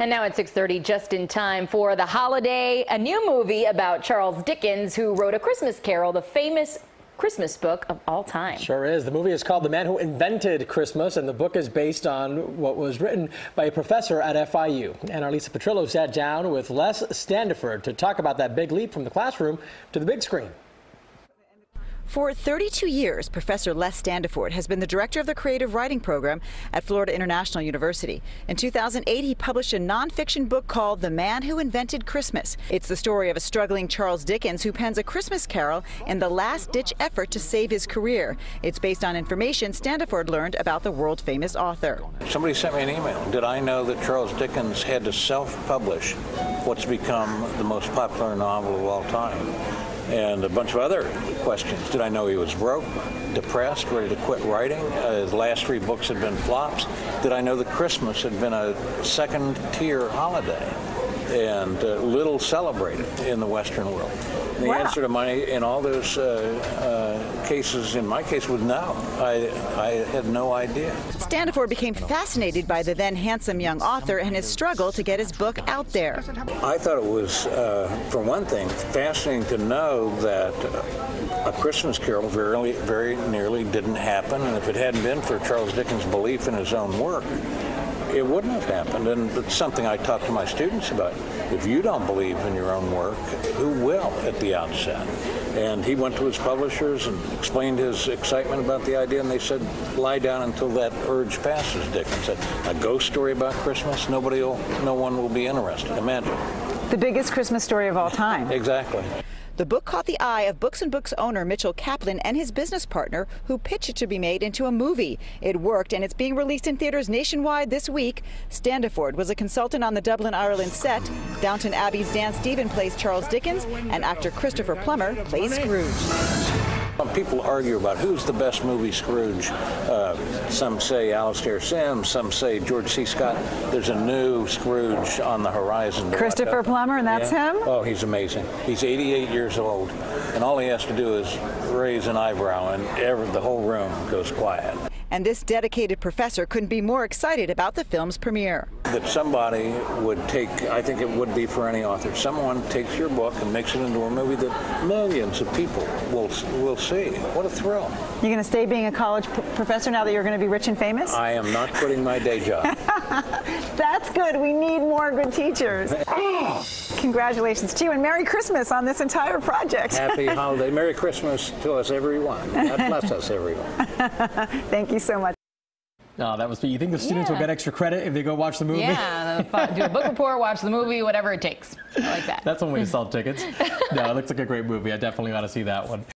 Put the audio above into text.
And now at 6:30, just in time for the holiday, a new movie about Charles Dickens, who wrote A Christmas Carol, the famous Christmas book of all time. Sure is. The movie is called The Man Who Invented Christmas, and the book is based on what was written by a professor at FIU. And our Lisa Petrillo sat down with Les Standiford to talk about that big leap from the classroom to the big screen. For 32 years, Professor Les Standiford has been the director of the creative writing program at Florida International University. In 2008, he published a nonfiction book called The Man Who Invented Christmas. It's the story of a struggling Charles Dickens who pens A Christmas Carol in the last-ditch effort to save his career. It's based on information Standiford learned about the world-famous author. Somebody sent me an email. Did I know that Charles Dickens had to self-publish what's become the most popular novel of all time? And a bunch of other questions. Did I know he was broke, depressed, ready to quit writing? His last 3 books had been flops. Did I know that Christmas had been a second-tier holiday and little celebrated in the Western world? The answer to in all those cases, in my case, was no. I had no idea. Standiford became fascinated by the then handsome young author and his struggle to get his book out there. I thought it was, for one thing, fascinating to know that A Christmas Carol very nearly didn't happen, and if it hadn't been for Charles Dickens' belief in his own work, it wouldn't have happened. And it's something I talk to my students about. If you don't believe in your own work, who will at the outset? And he went to his publishers and explained his excitement about the idea, and they said, lie down until that urge passes, Dickens said. A ghost story about Christmas? No one will be interested. Imagine. The biggest Christmas story of all time. Exactly. The book caught the eye of Books and Books owner Mitchell Kaplan and his business partner, who pitched it to be made into a movie. It worked, and it's being released in theaters nationwide this week. Standiford was a consultant on the Dublin, Ireland set. Downton Abbey's Dan Stephen plays Charles Dickens, and actor Christopher Plummer plays Scrooge. People argue about who's the best movie Scrooge. Some say Alastair Sims, some say George C. Scott. There's a new Scrooge on the horizon. Christopher Plummer, and that's him? Oh, he's amazing. He's 88 years old, and all he has to do is raise an eyebrow, and the whole room goes quiet. And this dedicated professor couldn't be more excited about the film's premiere. That somebody would take, I think it would be for any author, someone takes your book and makes it into a movie that millions of people will see. What a thrill. You're going to stay being a college professor now that you're going to be rich and famous? I am not quitting my day job. That's good. We need more good teachers. Congratulations to you, and Merry Christmas on this entire project. Happy holiday. Merry Christmas to us, everyone. God bless us, everyone. Thank you so much. No, that was. You think the students will get extra credit if they go watch the movie? Yeah, do a book report, watch the movie, whatever it takes. I like that. That's one way to sell tickets. No, it looks like a great movie. I definitely want to see that one.